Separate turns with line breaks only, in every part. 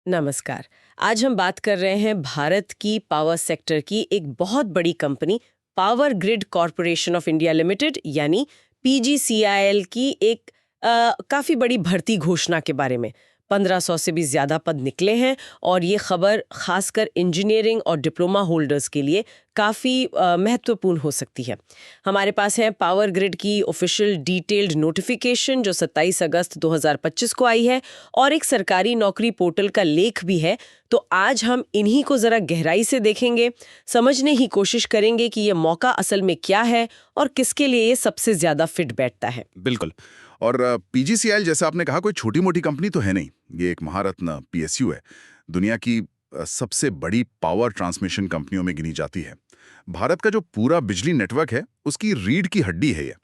नमस्कार। आज हम बात कर रहे हैं भारत की पावर सेक्टर की एक बहुत बड़ी company power grid corporation of India limited यानी पीजीसीआईएल की एक काफ़ी बड़ी भर्ती घोषणा के बारे में। 1500 से भी ज़्यादा पद निकले हैं और ये खबर खासकर इंजीनियरिंग और डिप्लोमा होल्डर्स के लिए काफ़ी महत्वपूर्ण हो सकती है। हमारे पास है पावर ग्रिड की ऑफिशियल डिटेल्ड नोटिफिकेशन जो 27 अगस्त 2025 को आई है और एक सरकारी नौकरी पोर्टल का लेख भी है। तो आज हम इन्हीं को ज़रा गहराई से देखेंगे, समझने की कोशिश करेंगे कि ये मौका असल में क्या है और किसके लिए ये सबसे ज़्यादा फिट बैठता है।
बिल्कुल। और पीजीसीआईएल जैसा आपने कहा कोई छोटी मोटी कंपनी तो है नहीं। ये एक महारत्न पीएसयू है। दुनिया की सबसे बड़ी पावर ट्रांसमिशन कंपनियों में गिनी जाती है। भारत का जो पूरा बिजली नेटवर्क है उसकी रीढ़ की हड्डी है ये।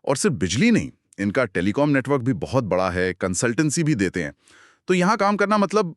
और सिर्फ बिजली नहीं, इनका टेलीकॉम नेटवर्क भी बहुत बड़ा है, कंसल्टेंसी भी देते हैं। तो यहाँ काम करना मतलब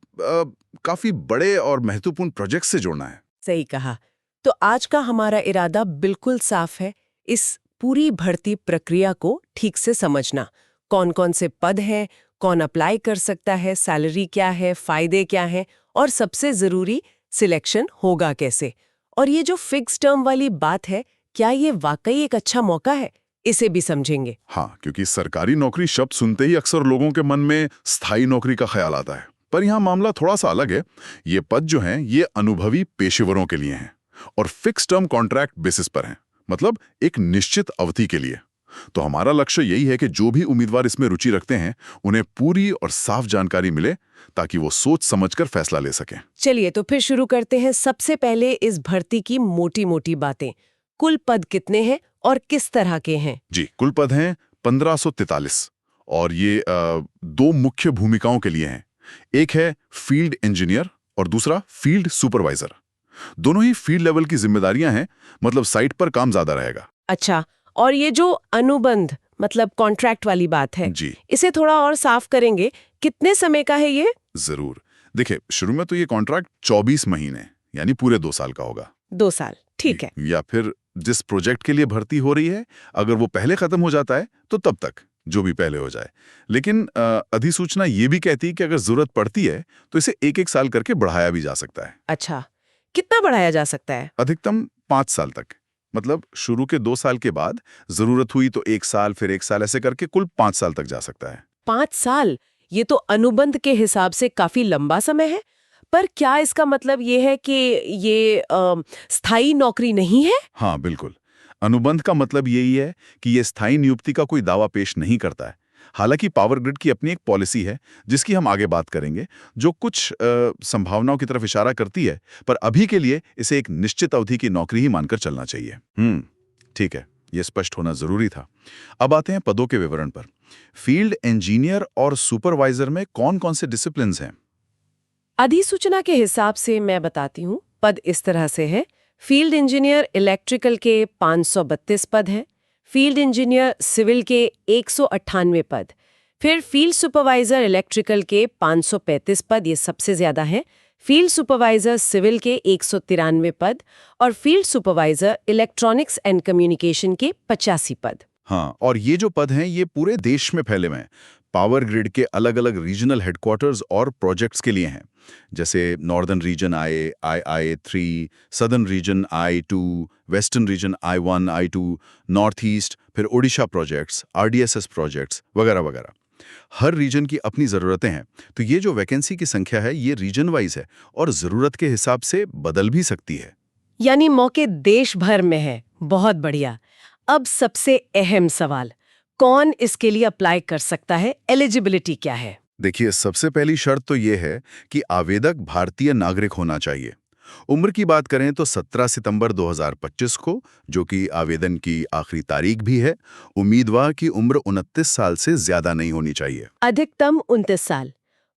काफी बड़े और महत्वपूर्ण प्रोजेक्ट से जुड़ना है।
सही कहा। तो आज का हमारा इरादा बिल्कुल साफ है, इस पूरी भर्ती प्रक्रिया को ठीक से समझना। कौन कौन से पद हैं, कौन अप्लाई कर सकता है, सैलरी क्या है, फायदे क्या हैं और सबसे जरूरी सिलेक्शन होगा कैसे। और ये जो फिक्स टर्म वाली बात है, क्या ये वाकई एक अच्छा मौका है, इसे भी समझेंगे।
हाँ, क्योंकि सरकारी नौकरी शब्द सुनते ही अक्सर लोगों के मन में स्थायी नौकरी का ख्याल आता है। पर यहाँ मामला थोड़ा सा अलग है। ये पद जो हैं ये अनुभवी पेशेवरों के लिए हैं और फिक्स टर्म कॉन्ट्रैक्ट बेसिस पर हैं, मतलब एक निश्चित अवधि के लिए। तो हमारा लक्ष्य यही है कि जो भी उम्मीदवार इसमें रुचि रखते हैं उन्हें पूरी और साफ जानकारी मिले ताकि वो सोच समझकर फैसला ले सकें।
चलिए तो फिर शुरू करते हैं। सबसे पहले इस भर्ती की मोटी मोटी बातें। कुल पद कितने हैं और किस तरह के हैं?
जी, कुल पद हैं 1543 और ये दो मुख्य भूमिकाओं के लिए हैं। एक है फील्ड इंजीनियर और दूसरा फील्ड सुपरवाइजर। दोनों ही फील्ड लेवल की जिम्मेदारियां हैं, मतलब साइट पर काम ज्यादा रहेगा।
अच्छा, और ये जो अनुबंध मतलब कॉन्ट्रैक्ट वाली बात है,
जी
इसे थोड़ा और साफ करेंगे। कितने समय का है ये?
जरूर। देखिए, शुरू में तो ये कॉन्ट्रैक्ट 24 महीने यानी पूरे 2 साल का होगा।
2 साल, ठीक है।
या फिर जिस प्रोजेक्ट के लिए भर्ती हो रही है अगर वो पहले खत्म हो जाता है तो तब तक, जो भी पहले हो जाए। लेकिन अधिसूचना ये भी कहती है कि अगर जरूरत पड़ती है तो इसे 1-1 साल करके बढ़ाया भी जा सकता है।
अच्छा, कितना बढ़ाया जा सकता है?
अधिकतम 5 साल तक। मतलब शुरू के 2 साल के बाद जरूरत हुई तो 1 साल, फिर 1 साल, ऐसे करके कुल 5 साल तक जा सकता है।
5 साल? ये तो अनुबंध के हिसाब से काफी लंबा समय है। पर क्या इसका मतलब ये है कि ये स्थायी नौकरी नहीं है?
हाँ बिल्कुल। अनुबंध का मतलब यही है कि ये स्थायी नियुक्ति का कोई दावा पेश नहीं करता है। हालांकि पावर ग्रिड की अपनी एक पॉलिसी है जिसकी हम आगे बात करेंगे, जो कुछ संभावनाओं की तरफ इशारा करती है, पर अभी के लिए इसे एक निश्चित अवधि की नौकरी ही मानकर चलना चाहिए। ठीक है, ये स्पष्ट होना जरूरी था। अब आते हैं पदों के विवरण पर। फील्ड इंजीनियर और सुपरवाइजर में कौन कौन से डिसिप्लिन हैं?
अधिसूचना के हिसाब से मैं बताती हूँ। पद इस तरह से है। फील्ड इंजीनियर इलेक्ट्रिकल के 532 पद हैं। फील्ड इंजीनियर सिविल के 198 पद। फिर फील्ड सुपरवाइजर इलेक्ट्रिकल के 535 पद, ये सबसे ज्यादा हैं। फील्ड सुपरवाइजर सिविल के 193 पद और field supervisor electronics and communication के 85 पद।
हाँ, और ये जो पद हैं ये पूरे देश में फैले हुए हैं। पावर ग्रिड के अलग अलग रीजनल हेडक्वार्टर्स और प्रोजेक्ट्स के लिए हैं, जैसे नॉर्दर्न रीजन आई3, सदर्न रीजन आई2, वेस्टर्न रीजन आई1, आई2, नॉर्थ ईस्ट, फिर ओडिशा प्रोजेक्ट्स, आरडीएसएस प्रोजेक्ट्स वगैरह वगैरह। हर रीजन की अपनी ज़रूरतें हैं, तो ये जो वैकेंसी की संख्या है ये रीजन वाइज है और ज़रूरत के हिसाब से बदल भी सकती है।
यानी मौके देश भर में है। बहुत बढ़िया। अब सबसे अहम सवाल, कौन इसके लिए अप्लाई कर सकता है? एलिजिबिलिटी क्या है?
देखिए, सबसे पहली शर्त तो ये है कि आवेदक भारतीय नागरिक होना चाहिए। उम्र की बात करें तो 17 सितंबर 2025 को, जो कि आवेदन की आखिरी तारीख भी है, उम्मीदवार की उम्र 29 साल से ज्यादा नहीं होनी चाहिए।
अधिकतम 29 साल।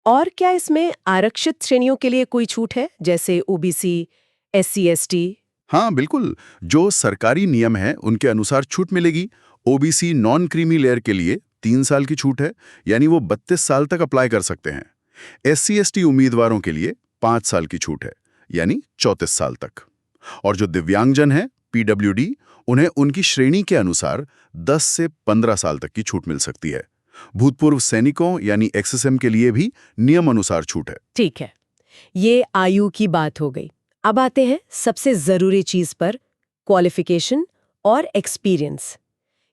और क्या इसमें आरक्षित श्रेणियों के लिए कोई छूट है, जैसे ओबीसी, एससी, एसटी?
हाँ बिल्कुल, जो सरकारी नियम है उनके अनुसार छूट मिलेगी। ओबीसी नॉन क्रीमी लेयर के लिए 3 साल की छूट है, यानी वो 32 साल तक अप्लाई कर सकते हैं। एससी एसटी उम्मीदवारों के लिए 5 साल की छूट है, यानी 34 साल तक। और जो दिव्यांगजन है, पीडब्ल्यूडी, उन्हें उनकी श्रेणी के अनुसार 10 से 15 साल तक की छूट मिल सकती है। भूतपूर्व सैनिकों यानी एक्सएसएम के लिए भी नियम अनुसार छूट है।
ठीक है। ये आयु की बात हो गई। अब आते हैं सबसे जरूरी चीज पर, क्वालिफिकेशन और एक्सपीरियंस।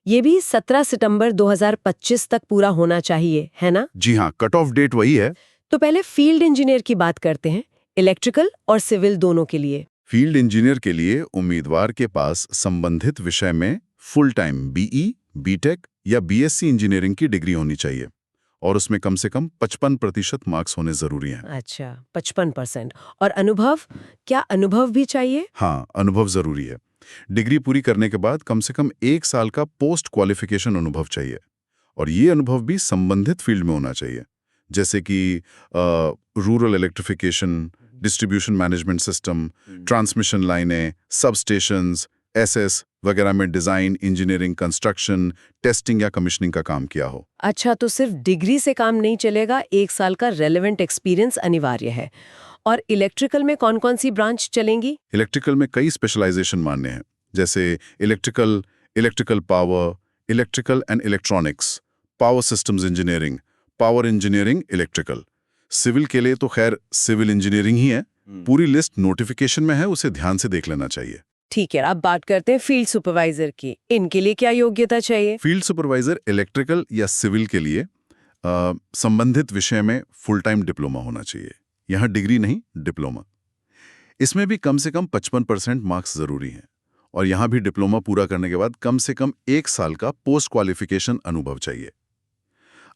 ये भी 17 सितंबर 2025 तक पूरा होना चाहिए, है ना?
जी हाँ, कट ऑफ डेट वही है।
तो पहले फील्ड इंजीनियर की बात करते हैं, इलेक्ट्रिकल और सिविल दोनों के लिए।
फील्ड इंजीनियर के लिए उम्मीदवार के पास संबंधित विषय में फुल टाइम बीई, बीटेक या बीएससी इंजीनियरिंग की डिग्री होनी चाहिए और उसमें कम से कम 55% मार्क्स होने जरूरी हैं।
अच्छा, 55%। और अनुभव, क्या अनुभव भी चाहिए?
हाँ, अनुभव जरूरी है। डिग्री पूरी करने के बाद कम से कम 1 साल का पोस्ट क्वालिफिकेशन अनुभव चाहिए और ये अनुभव भी संबंधित फील्ड में होना चाहिए, जैसे कि rural electrification, distribution management system, transmission लाइनें, सब स्टेशंस, एसएस वगैरह में डिजाइन, इंजीनियरिंग, कंस्ट्रक्शन, टेस्टिंग या कमीशनिंग का काम किया हो।
अच्छा, तो सिर्फ डिग्री से काम नहीं चलेगा, 1 साल का रेलेवेंट एक्सपीरियंस अनिवार्य है। और इलेक्ट्रिकल में कौन-कौन सी ब्रांच चलेंगी?
इलेक्ट्रिकल में कई स्पेशलाइजेशन मान्य हैं, जैसे electrical, electrical power, electrical and electronics, power systems engineering, power engineering, electrical. Civil के लिए तो खैर सिविल इंजीनियरिंग ही है। पूरी लिस्ट नोटिफिकेशन में है, उसे ध्यान से देख लेना चाहिए।
ठीक है, अब बात करते हैं फील्ड सुपरवाइजर की। इनके लिए क्या योग्यता चाहिए?
फील्ड सुपरवाइजर इलेक्ट्रिकल या सिविल के लिए संबंधित विषय में फुल टाइम डिप्लोमा होना चाहिए। यहाँ डिग्री नहीं, डिप्लोमा। इसमें भी कम से कम 55% मार्क्स जरूरी हैं और यहाँ भी डिप्लोमा पूरा करने के बाद कम से कम 1 साल का पोस्ट क्वालिफिकेशन अनुभव चाहिए।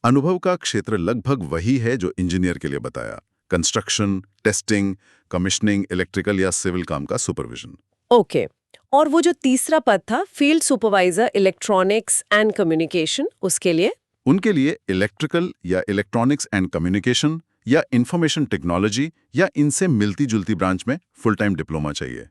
अनुभव का क्षेत्र लगभग वही है जो इंजीनियर के लिए बताया, कंस्ट्रक्शन, टेस्टिंग, कमीशनिंग, इलेक्ट्रिकल या सिविल काम का सुपरविजन।
ओके। और वो जो तीसरा पद था, field supervisor electronics and communication, उसके लिए?
उनके लिए इलेक्ट्रिकल या इलेक्ट्रॉनिक्स एंड कम्युनिकेशन या इंफॉर्मेशन टेक्नोलॉजी या इनसे मिलती जुलती ब्रांच में फुल टाइम डिप्लोमा चाहिए,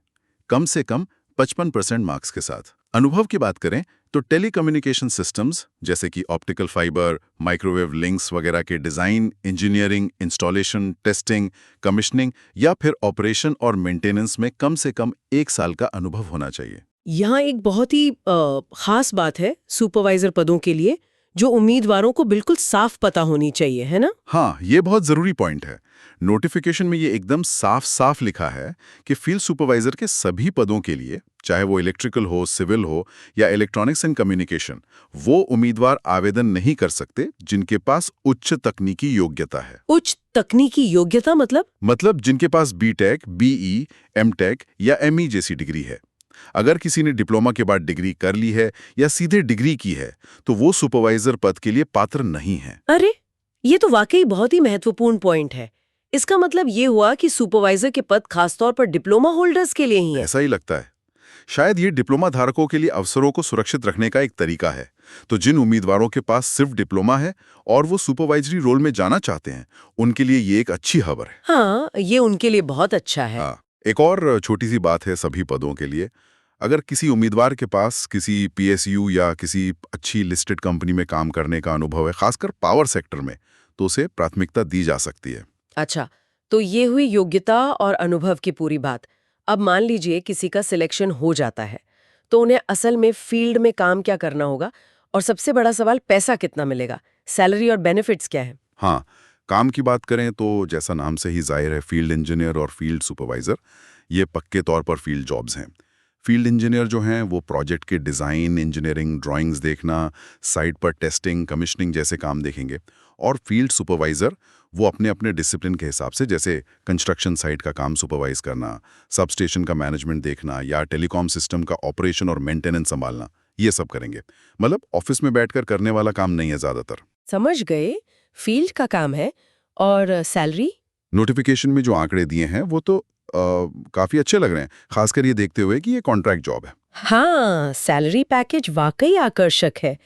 कम से कम 55% मार्क्स के साथ। अनुभव की बात करें तो टेलीकम्युनिकेशन सिस्टम्स जैसे कि ऑप्टिकल फाइबर, माइक्रोवेव लिंक्स वगैरह के design, engineering, installation, testing, commissioning या फिर ऑपरेशन और मेंटेनेंस में कम से कम 1 साल का अनुभव होना चाहिए।
यहाँ एक बहुत ही खास बात है सुपरवाइजर पदों के लिए, जो उम्मीदवारों को बिल्कुल साफ पता होनी चाहिए, है ना?
हाँ, ये बहुत जरूरी पॉइंट है। नोटिफिकेशन में ये एकदम साफ साफ लिखा है कि फील्ड सुपरवाइजर के सभी पदों के लिए, चाहे वो इलेक्ट्रिकल हो, सिविल हो या इलेक्ट्रॉनिक्स एंड कम्युनिकेशन, वो उम्मीदवार आवेदन नहीं कर सकते जिनके पास उच्च तकनीकी योग्यता है।
उच्च तकनीकी योग्यता मतलब
जिनके पास बीटेक, बीई, एमटेक या एमई जैसी डिग्री है। अगर किसी ने डिप्लोमा के बाद डिग्री कर ली है या सीधे डिग्री की है, तो वो सुपरवाइजर पद के लिए पात्र नहीं है।
अरे, ये तो वाकई बहुत ही महत्वपूर्ण पॉइंट है। इसका मतलब ये हुआ कि सुपरवाइजर के पद खासतौर पर डिप्लोमा होल्डर्स के लिए ही है।
ऐसा ही लगता है। शायद ये डिप्लोमा धारकों के लिए अवसरों को सुरक्षित रखने का एक तरीका है। तो जिन उम्मीदवारों के पास सिर्फ डिप्लोमा है और वो सुपरवाइजरी रोल में जाना चाहते हैं, उनके लिए ये एक अच्छी खबर है।
हाँ, ये उनके लिए बहुत अच्छा है।
हाँ, एक और छोटी सी बात है सभी पदों के लिए। अगर किसी उम्मीदवार के पास किसी पीएसयू या किसी अच्छी लिस्टेड कंपनी में काम करने का अनुभव है, खासकर पावर सेक्टर में, तो उसे प्राथमिकता दी जा सकती है।
अच्छा, तो ये हुई योग्यता और अनुभव की पूरी बात। अब मान लीजिए किसी का सिलेक्शन हो जाता है, तो उन्हें असल में फील्ड में काम क्या करना होगा? और सबसे बड़ा सवाल, पैसा कितना मिलेगा? सैलरी और बेनिफिट्स क्या है?
हाँ, काम की बात करें तो जैसा नाम से ही जाहिर है, फील्ड इंजीनियर और फील्ड सुपरवाइजर ये पक्के तौर पर फील्ड जॉब्स हैं। फील्ड इंजीनियर जो हैं वो प्रोजेक्ट के डिज़ाइन, इंजीनियरिंग, ड्राइंग्स देखना, साइट पर टेस्टिंग, कमीशनिंग जैसे काम देखेंगे। और फील्ड सुपरवाइजर वो अपने अपने डिसिप्लिन के हिसाब से, जैसे कंस्ट्रक्शन साइट का काम सुपरवाइज करना, सब स्टेशन का मैनेजमेंट देखना या टेलीकॉम सिस्टम का ऑपरेशन और मेंटेनेंस संभालना, ये सब करेंगे। मतलब ऑफिस में बैठकर करने वाला काम नहीं है ज़्यादातर।
समझ गए, फील्ड का काम है। और सैलरी?
नोटिफिकेशन में जो आंकड़े दिए हैं वो तो काफ़ी अच्छे लग रहे हैं, खासकर ये देखते हुए कि ये कॉन्ट्रैक्ट जॉब है।
हाँ, सैलरी पैकेज वाकई आकर्षक है।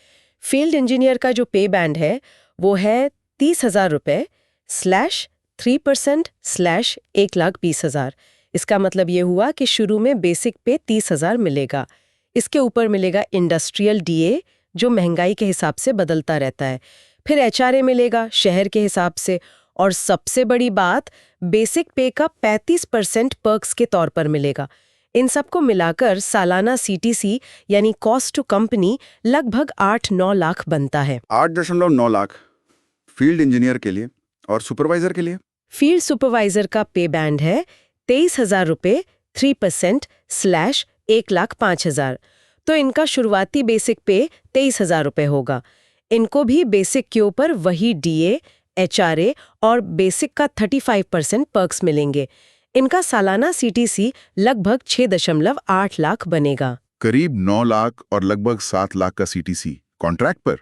फील्ड इंजीनियर का जो पे बैंड है वो है 30,000 रुपये /3%/1,20,000। इसका मतलब ये हुआ कि शुरू में बेसिक पे 30,000 मिलेगा। इसके ऊपर मिलेगा इंडस्ट्रियल डीए, जो महंगाई के हिसाब से बदलता रहता है। फिर एचआरए मिलेगा शहर के हिसाब से। और सबसे बड़ी बात, बेसिक पे का 35% पर्क्स के तौर पर मिलेगा। इन सबको मिलाकर सालाना सीटीसी यानी कॉस्ट टू कंपनी लगभग 8-9 लाख बनता है।
8.9 लाख फील्ड इंजीनियर के लिए, और सुपरवाइजर के लिए?
फील्ड सुपरवाइजर का पे बैंड है 23,000 रुपये 3% / 1,05,000। तो इनका शुरुआती बेसिक पे 23,000 रुपये होगा। इनको भी बेसिक के ऊपर वही डीए, एचआरए और बेसिक का 35% पर्क्स मिलेंगे। इनका सालाना सीटीसी लगभग 6.8 लाख बनेगा।
करीब 9 लाख और लगभग 7 लाख का सीटीसी कॉन्ट्रैक्ट पर।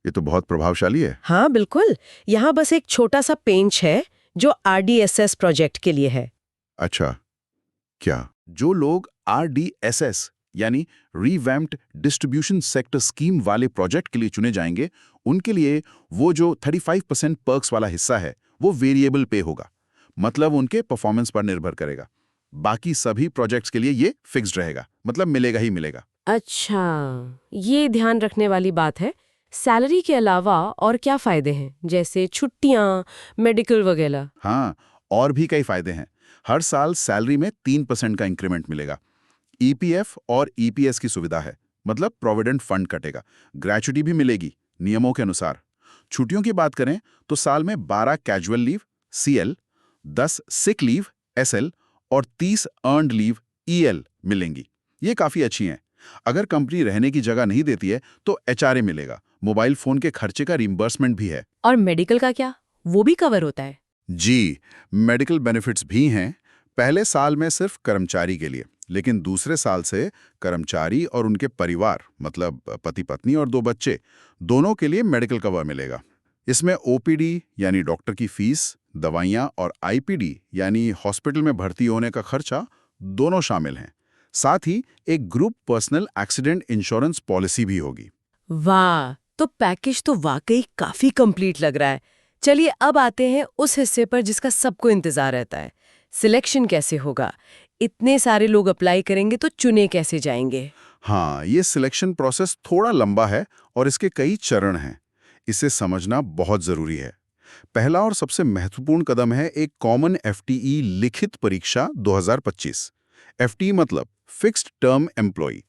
ये तो बहुत प्रभावशाली है।
हाँ बिल्कुल। यहाँ बस एक छोटा सा पेंच है जो आरडीएसएस प्रोजेक्ट के लिए है।
अच्छा, क्या जो लोग आरडीएसएस यानी रिवैम्प्ड डिस्ट्रीब्यूशन सेक्टर स्कीम वाले प्रोजेक्ट के लिए चुने जाएंगे, उनके लिए वो जो 35% पर्क्स वाला हिस्सा है वो वेरिएबल पे होगा, मतलब उनके परफॉर्मेंस पर निर्भर करेगा। बाकी सभी प्रोजेक्ट्स के लिए ये फिक्स्ड रहेगा, मतलब मिलेगा ही मिलेगा।
अच्छा, ये ध्यान रखने वाली बात है। सैलरी के अलावा और क्या फायदे हैं, जैसे छुट्टियां, मेडिकल वगैरह?
हाँ, और भी कई फायदे हैं। हर साल सैलरी में 3% का इंक्रीमेंट मिलेगा। ईपीएफ और ईपीएस की सुविधा है, मतलब प्रोविडेंट फंड कटेगा। ग्रेच्युटी भी मिलेगी नियमों के अनुसार। छुट्टियों की बात करें तो साल में 12 casual leave CL, 10 sick leave SL और 30 अर्न्ड लीव ईएल मिलेंगी। ये काफी अच्छी हैं। अगर कंपनी रहने की जगह नहीं देती है तो एचआरए मिलेगा। मोबाइल फोन के खर्चे का रिइंबर्समेंट भी है।
और मेडिकल का क्या, वो भी कवर होता है?
जी, मेडिकल बेनिफिट्स भी हैं। पहले साल में सिर्फ कर्मचारी के लिए, लेकिन दूसरे साल से कर्मचारी और उनके परिवार, मतलब पति पत्नी और 2 बच्चे, दोनों के लिए मेडिकल कवर मिलेगा। इसमें ओपीडी यानी डॉक्टर की फीस, दवाइयाँ और आईपीडी यानी हॉस्पिटल में भर्ती होने का खर्चा दोनों शामिल हैं। साथ ही एक group personal accident insurance policy भी होगी।
वाह, तो पैकेज तो वाकई काफी कंप्लीट लग रहा है। चलिए अब आते हैं उस हिस्से पर जिसका सबको इंतजार रहता है। सिलेक्शन कैसे होगा? इतने सारे लोग अप्लाई करेंगे तो चुने कैसे जाएंगे?
हाँ, ये सिलेक्शन प्रोसेस थोड़ा लंबा है और इसके कई चरण हैं। इसे समझना बहुत जरूरी है। पहला और सबसे महत्वपूर्ण कदम है एक कॉमन एफटीई लिखित परीक्षा 2025। एफटीई मतलब फिक्स्ड टर्म एम्प्लॉय।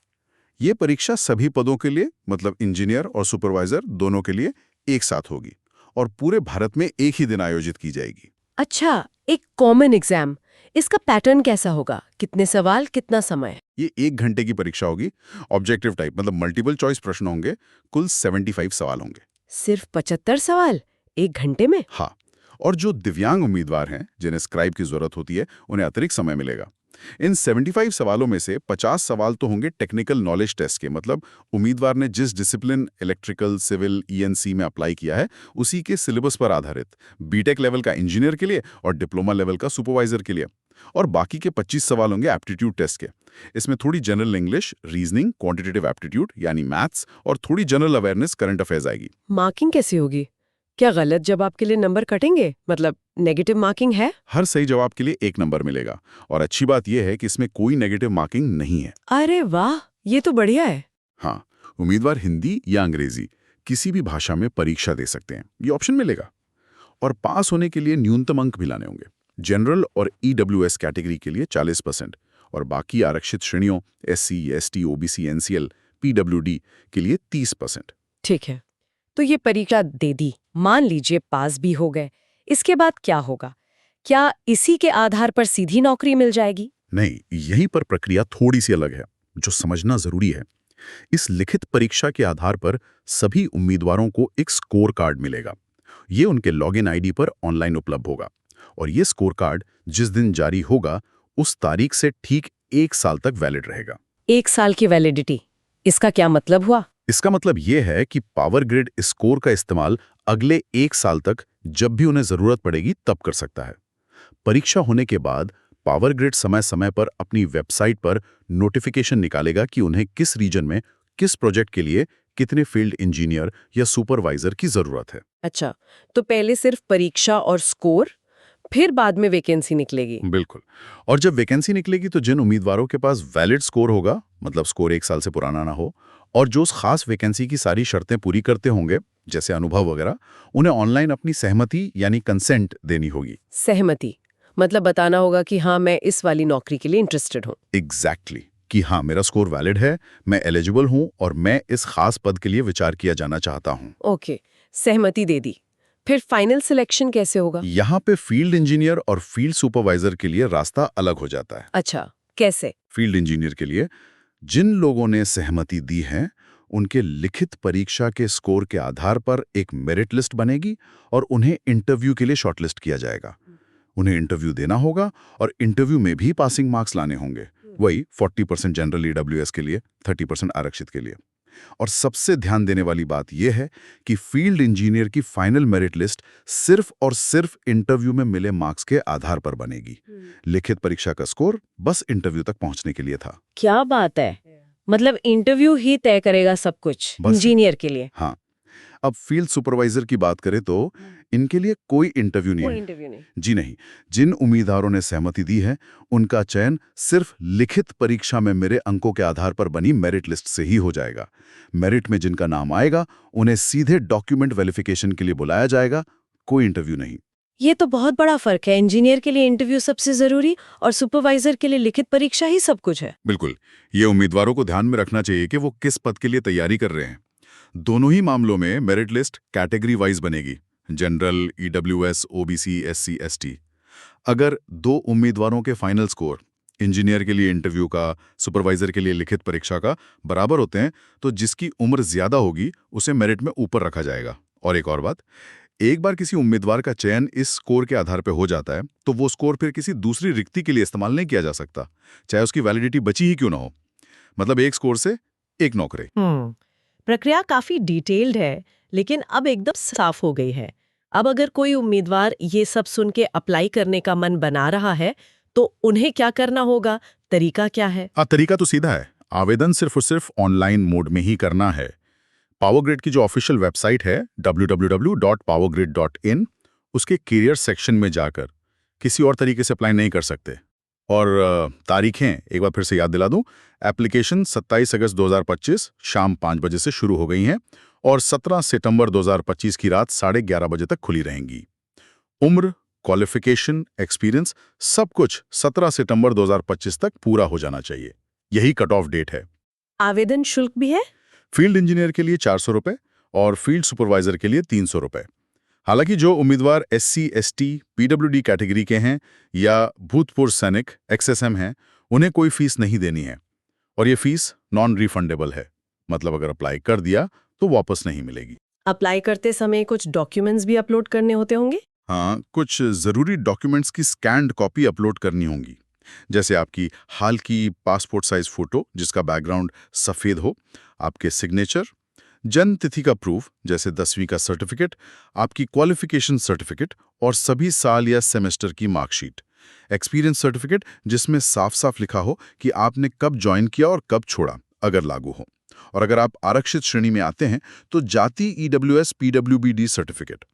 ये परीक्षा सभी पदों के लिए, मतलब इंजीनियर और सुपरवाइजर दोनों के लिए एक साथ होगी और पूरे भारत में एक ही दिन आयोजित की जाएगी।
अच्छा, एक कॉमन एग्जाम। इसका पैटर्न कैसा होगा? कितने सवाल, कितना समय?
ये 1 घंटे की परीक्षा होगी। ऑब्जेक्टिव टाइप मतलब मल्टीपल चॉइस प्रश्न होंगे। कुल 75 सवाल होंगे।
सिर्फ 75 सवाल 1 घंटे में?
हाँ, और जो दिव्यांग उम्मीदवार हैं, जिन्हें स्क्राइब की जरूरत होती है, उन्हें अतिरिक्त समय मिलेगा। इन 75 सवालों में से 50 सवाल तो होंगे टेक्निकल नॉलेज टेस्ट के, मतलब उम्मीदवार ने जिस डिसिप्लिन इलेक्ट्रिकल, सिविल, ईएनसी में अप्लाई किया है उसी के सिलेबस पर आधारित। बीटेक लेवल का इंजीनियर के लिए और डिप्लोमा लेवल का सुपरवाइजर के लिए। और बाकी के 25 सवाल होंगे एप्टीट्यूड टेस्ट के। इसमें थोड़ी general English, reasoning, quantitative aptitude यानी मैथ्स और थोड़ी जनरल अवेयरनेस, करंट अफेयर्स आएगी।
मार्किंग कैसी होगी? क्या गलत जवाब के लिए नंबर कटेंगे? मतलब नेगेटिव मार्किंग है?
हर सही जवाब के लिए 1 नंबर मिलेगा और अच्छी बात यह है कि इसमें कोई नेगेटिव मार्किंग नहीं है।
अरे वाह, ये तो बढ़िया है।
हाँ, उम्मीदवार हिंदी या अंग्रेजी किसी भी भाषा में परीक्षा दे सकते हैं, ये ऑप्शन मिलेगा। और पास होने के लिए न्यूनतम अंक भी लाने होंगे। जनरल और ईडब्ल्यूएस कैटेगरी के लिए 40% और बाकी आरक्षित श्रेणियों SC, ST, OBC, NCL, PWD के लिए 30%।
ठीक है, तो ये परीक्षा दे दी, मान लीजिए पास भी हो गए, इसके बाद क्या होगा? क्या इसी के आधार पर सीधी नौकरी मिल जाएगी?
नहीं, यहीं पर प्रक्रिया थोड़ी सी अलग है, जो समझना जरूरी है। इस लिखित परीक्षा के आधार पर सभी उम्मीदवारों को एक स्कोर कार्ड मिलेगा। ये उनके लॉगिन आईडी पर ऑनलाइन उपलब्ध होगा और ये स्कोर कार्ड जिस दिन जारी होगा उस तारीख से ठीक 1 साल तक वैलिड रहेगा।
1 साल की वैलिडिटी, इसका क्या मतलब हुआ?
इसका मतलब यह है कि पावर ग्रिड इस स्कोर का इस्तेमाल अगले 1 साल तक जब भी उन्हें जरूरत पड़ेगी तब कर सकता है। परीक्षा होने के बाद पावर ग्रिड समय समय पर अपनी वेबसाइट पर नोटिफिकेशन निकालेगा कि उन्हें किस रीजन में किस प्रोजेक्ट के लिए कितने फील्ड इंजीनियर या सुपरवाइजर की जरूरत है।
अच्छा, तो पहले सिर्फ परीक्षा और स्कोर, फिर बाद में वैकेंसी निकलेगी?
बिल्कुल। और जब वैकेंसी निकलेगी तो जिन उम्मीदवारों के पास वैलिड स्कोर होगा, मतलब स्कोर 1 साल से पुराना ना हो, और जो उस खास वैकेंसी की सारी शर्तें पूरी करते होंगे, जैसे अनुभव वगैरह, उन्हें ऑनलाइन अपनी सहमति यानी कंसेंट देनी होगी।
सहमति मतलब बताना होगा कि हाँ, मैं इस वाली नौकरी के लिए इंटरेस्टेड हूँ।
एग्जैक्टली, कि हाँ, मेरा स्कोर वैलिड है, मैं एलिजिबल हूँ और मैं इस खास पद के लिए विचार किया जाना चाहता हूँ।
ओके, सहमति दे दी। फिर फाइनल सिलेक्शन कैसे होगा?
यहाँ पे फील्ड इंजीनियर और फील्ड सुपरवाइजर के लिए रास्ता अलग हो जाता है।
अच्छा, कैसे?
फील्ड इंजीनियर के लिए जिन लोगों ने सहमति दी है, उनके लिखित परीक्षा के स्कोर के आधार पर एक मेरिट लिस्ट बनेगी और उन्हें इंटरव्यू के लिए शॉर्टलिस्ट किया जाएगा। उन्हें इंटरव्यू देना होगा और इंटरव्यू में भी पासिंग मार्क्स लाने होंगे। वही 40% जनरल ईडब्ल्यूएस के लिए, 30% आरक्षित के लिए। और सबसे ध्यान देने वाली बात यह है कि फील्ड इंजीनियर की फाइनल मेरिट लिस्ट सिर्फ और सिर्फ इंटरव्यू में मिले मार्क्स के आधार पर बनेगी। लिखित परीक्षा का स्कोर बस इंटरव्यू तक पहुंचने के लिए था।
क्या बात है, मतलब इंटरव्यू ही तय करेगा सब कुछ इंजीनियर के लिए।
हाँ, अब फील्ड सुपरवाइजर की बात करें तो इनके लिए कोई इंटरव्यू नहीं है। जी नहीं, जिन उम्मीदवारों ने सहमति दी है उनका चयन सिर्फ लिखित परीक्षा में मेरे अंकों के आधार पर बनी मेरिट लिस्ट से ही हो जाएगा। मेरिट में जिनका नाम आएगा उन्हें सीधे डॉक्यूमेंट वेरिफिकेशन के लिए बुलाया जाएगा, कोई इंटरव्यू नहीं।
ये तो बहुत बड़ा फर्क है, इंजीनियर के लिए इंटरव्यू सबसे जरूरी और सुपरवाइजर के लिए लिखित परीक्षा ही सब कुछ है।
बिल्कुल, ये उम्मीदवारों को ध्यान में रखना चाहिए कि वो किस पद के लिए तैयारी कर रहे हैं। दोनों ही मामलों में मेरिट लिस्ट कैटेगरी वाइज बनेगी, general, EWS, OBC, SC, ST. अगर दो उम्मीदवारों के फाइनल स्कोर इंजीनियर के लिए इंटरव्यू का, सुपरवाइजर के लिए लिखित परीक्षा का बराबर होते हैं तो जिसकी उम्र ज्यादा होगी उसे मेरिट में ऊपर रखा जाएगा। और एक और बात, एक बार किसी उम्मीदवार का चयन इस स्कोर के आधार पर हो जाता है तो वो स्कोर फिर किसी दूसरी रिक्ति के लिए इस्तेमाल नहीं किया जा सकता, चाहे उसकी वैलिडिटी बची ही क्यों ना हो। मतलब एक स्कोर से एक नौकरी।
प्रक्रिया काफी डिटेल्ड है, लेकिन अब एकदम साफ हो गई है। अब अगर कोई उम्मीदवार ये सब सुन के अप्लाई करने का मन बना रहा है तो उन्हें क्या करना होगा, तरीका क्या है?
तरीका तो सीधा है, आवेदन सिर्फ और सिर्फ ऑनलाइन मोड में ही करना है। पावरग्रिड की जो ऑफिशियल वेबसाइट है www.powergrid.in, उसके करियर सेक्शन में जाकर किसी और तरीके से अप्लाई नहीं कर सकते। और तारीखें एक बार फिर से याद दिला दूं, एप्लीकेशन 27 अगस्त 2025 शाम 5 बजे से शुरू हो गई हैं और 17 सितंबर 2025 की रात 11:30 बजे तक खुली रहेंगी। उम्र, क्वालिफिकेशन, एक्सपीरियंस सब कुछ 17 सितंबर 2025 तक पूरा हो जाना चाहिए। यही कट ऑफ डेट है।
आवेदन शुल्क भी है?
फील्ड इंजीनियर के लिए 400 रुपए और फील्ड सुपरवाइजर के लिए 300 रुपए। हालांकि जो उम्मीदवार एससी, एसटी, पीडब्ल्यूडी कैटेगरी के हैं या भूतपूर्व सैनिक एक्सएसएम हैं, उन्हें कोई फीस नहीं देनी है और ये फीस नॉन रिफंडेबल है। मतलब अगर अप्लाई कर दिया तो वापस नहीं मिलेगी।
अप्लाई करते समय कुछ डॉक्यूमेंट्स भी अपलोड करने होते होंगे?
हाँ, कुछ जरूरी डॉक्यूमेंट्स की स्कैन्ड कॉपी अपलोड करनी होंगी, जैसे आपकी हाल की पासपोर्ट साइज फोटो जिसका बैकग्राउंड सफेद हो, आपके सिग्नेचर, जन्म तिथि का प्रूफ जैसे 10वीं का सर्टिफिकेट, आपकी क्वालिफिकेशन सर्टिफिकेट और सभी साल या सेमेस्टर की मार्कशीट, एक्सपीरियंस सर्टिफिकेट जिसमें साफ साफ लिखा हो कि आपने कब ज्वाइन किया और कब छोड़ा अगर लागू हो। और अगर आप आरक्षित श्रेणी में आते हैं तो जाति ईडब्ल्यूएस पीडब्ल्यूबीडी सर्टिफिकेट।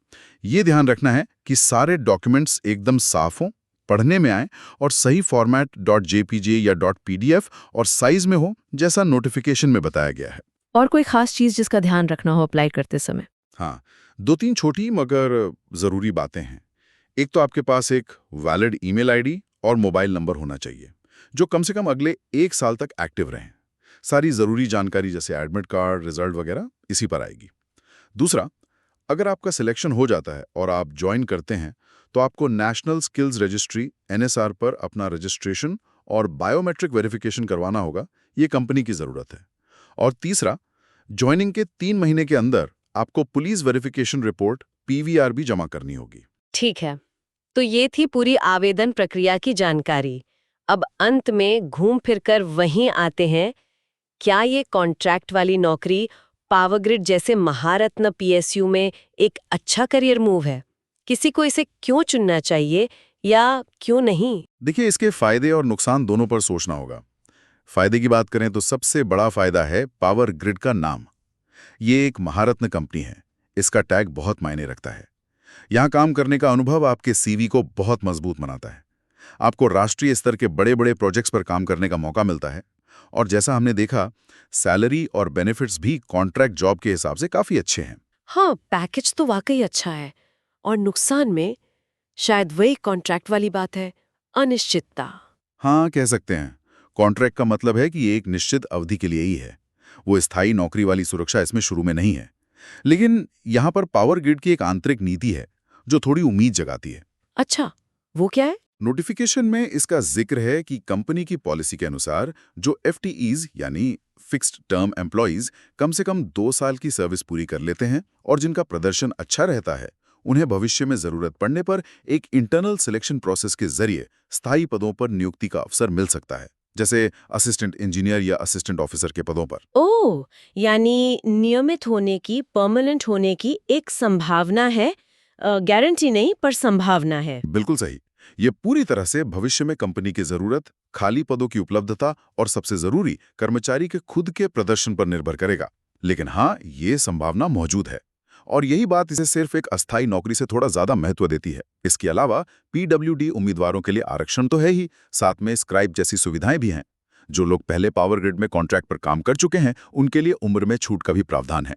ये ध्यान रखना है कि सारे डॉक्यूमेंट्स एकदम साफ हों, पढ़ने में आए और सही फॉर्मेट .jpg या .pdf और साइज में हो जैसा नोटिफिकेशन में बताया गया है।
और कोई खास चीज जिसका ध्यान रखना हो अप्लाई करते समय?
हाँ, 2-3 छोटी मगर जरूरी बातें हैं। एक तो आपके पास एक वैलिड ईमेल आईडी और मोबाइल नंबर होना चाहिए जो कम से कम अगले 1 साल तक एक्टिव रहें। सारी जरूरी जानकारी जैसे एडमिट कार्ड, रिजल्ट वगैरह इसी पर आएगी। दूसरा, अगर आपका सिलेक्शन हो जाता है और आप ज्वाइन करते हैं तो आपको नेशनल स्किल्स रजिस्ट्री NSR पर अपना रजिस्ट्रेशन और बायोमेट्रिक वेरिफिकेशन करवाना होगा। ये कंपनी की जरूरत है। और तीसरा, ज्वाइनिंग के 3 महीने के अंदर आपको पुलिस वेरिफिकेशन रिपोर्ट PVR भी जमा करनी होगी।
ठीक है, तो ये थी पूरी आवेदन प्रक्रिया की जानकारी। अब अंत में घूम फिरकर वहीं आते हैं, क्या ये कॉन्ट्रैक्ट वाली नौकरी पावरग्रिड जैसे महारत्न PSU में एक अच्छा करियर मूव है? किसी को इसे क्यों चुनना चाहिए या क्यों नहीं?
देखिए, इसके फायदे और नुकसान दोनों पर सोचना होगा। फायदे की बात करें तो सबसे बड़ा फायदा है पावरग्रिड का नाम। ये एक महारत्न कंपनी है, इसका टैग बहुत मायने रखता है। यहाँ काम करने का अनुभव आपके CV को बहुत मजबूत बनाता है। आपको राष्ट्रीय स्तर के बड़े बड़े प्रोजेक्ट्स पर काम करने का मौका मिलता है और जैसा हमने देखा, सैलरी और बेनिफिट्स भी कॉन्ट्रैक्ट जॉब के हिसाब से काफी अच्छे हैं।
हाँ, पैकेज तो वाकई अच्छा है। और नुकसान में शायद वही कॉन्ट्रैक्ट वाली बात है, अनिश्चितता।
हाँ, कह सकते हैं। कॉन्ट्रैक्ट का मतलब है कि ये एक निश्चित अवधि के लिए ही है। वो स्थायी नौकरी वाली सुरक्षा इसमें शुरू में नहीं है। लेकिन यहाँ पर पावर ग्रिड की एक आंतरिक नीति है जो थोड़ी उम्मीद जगाती है।
अच्छा, वो क्या है?
नोटिफिकेशन में इसका जिक्र है कि कंपनी की पॉलिसी के अनुसार जो FTEs यानी फिक्स्ड टर्म एम्प्लॉइज कम से कम 2 साल की सर्विस पूरी कर लेते हैं और जिनका प्रदर्शन अच्छा रहता है, उन्हें भविष्य में जरूरत पड़ने पर एक इंटरनल सिलेक्शन प्रोसेस के जरिए स्थायी पदों पर नियुक्ति का अवसर मिल सकता है, जैसे असिस्टेंट इंजीनियर या असिस्टेंट ऑफिसर के पदों पर।
ओह, यानी नियमित होने की, परमानेंट होने की एक संभावना है। गारंटी नहीं, पर संभावना है।
बिल्कुल सही। ये पूरी तरह से भविष्य में कंपनी की जरूरत, खाली पदों की उपलब्धता और सबसे जरूरी कर्मचारी के खुद के प्रदर्शन पर निर्भर करेगा। लेकिन हाँ, ये संभावना मौजूद है और यही बात इसे सिर्फ एक अस्थायी नौकरी से थोड़ा ज्यादा महत्व देती है। इसके अलावा PWD उम्मीदवारों के लिए आरक्षण तो है ही, साथ में स्क्राइब जैसी सुविधाएं भी हैं। जो लोग पहले पावर ग्रिड में कॉन्ट्रैक्ट पर काम कर चुके हैं, उनके लिए उम्र में छूट का भी प्रावधान है।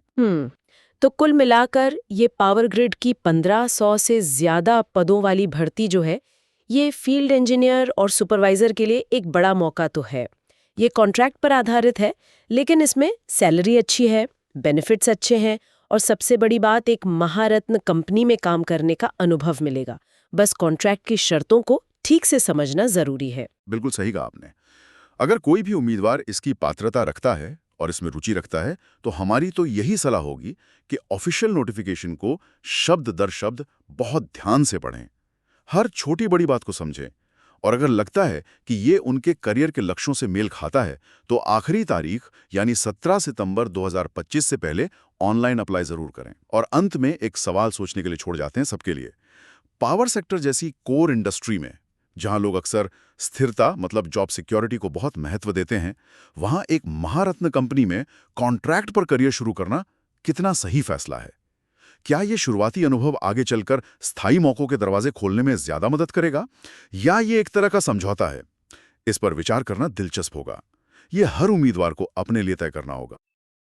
तो कुल मिलाकर ये पावर ग्रिड की 1500 से ज्यादा पदों वाली भर्ती जो है, ये फील्ड इंजीनियर और सुपरवाइजर के लिए एक बड़ा मौका तो है। ये कॉन्ट्रैक्ट पर आधारित है, लेकिन इसमें सैलरी अच्छी है, बेनिफिट्स अच्छे हैं और सबसे बड़ी बात, एक महारत्न कंपनी में काम करने का अनुभव मिलेगा। बस कॉन्ट्रैक्ट की शर्तों को ठीक से समझना जरूरी है।
बिल्कुल सही कहा आपने। अगर कोई भी उम्मीदवार इसकी पात्रता रखता है और इसमें रुचि रखता है, तो हमारी तो यही सलाह होगी कि ऑफिशियल नोटिफिकेशन को शब्द दर शब्द बहुत ध्यान से पढ़ें, हर छोटी बड़ी बात को समझें और अगर लगता है कि ये उनके करियर के लक्ष्यों से मेल खाता है, तो आखिरी तारीख यानी 17 सितंबर 2025 से पहले ऑनलाइन अप्लाई जरूर करें। और अंत में एक सवाल सोचने के लिए छोड़ जाते हैं सबके लिए। पावर सेक्टर जैसी कोर इंडस्ट्री में, जहां लोग अक्सर स्थिरता मतलब जॉब सिक्योरिटी को बहुत महत्व देते हैं, वहां एक महारत्न कंपनी में कॉन्ट्रैक्ट पर करियर शुरू करना कितना सही फैसला है? क्या ये शुरुआती अनुभव आगे चलकर स्थायी मौकों के दरवाजे खोलने में ज्यादा मदद करेगा, या ये एक तरह का समझौता है? इस पर विचार करना दिलचस्प होगा। ये हर उम्मीदवार को अपने लिए तय करना होगा।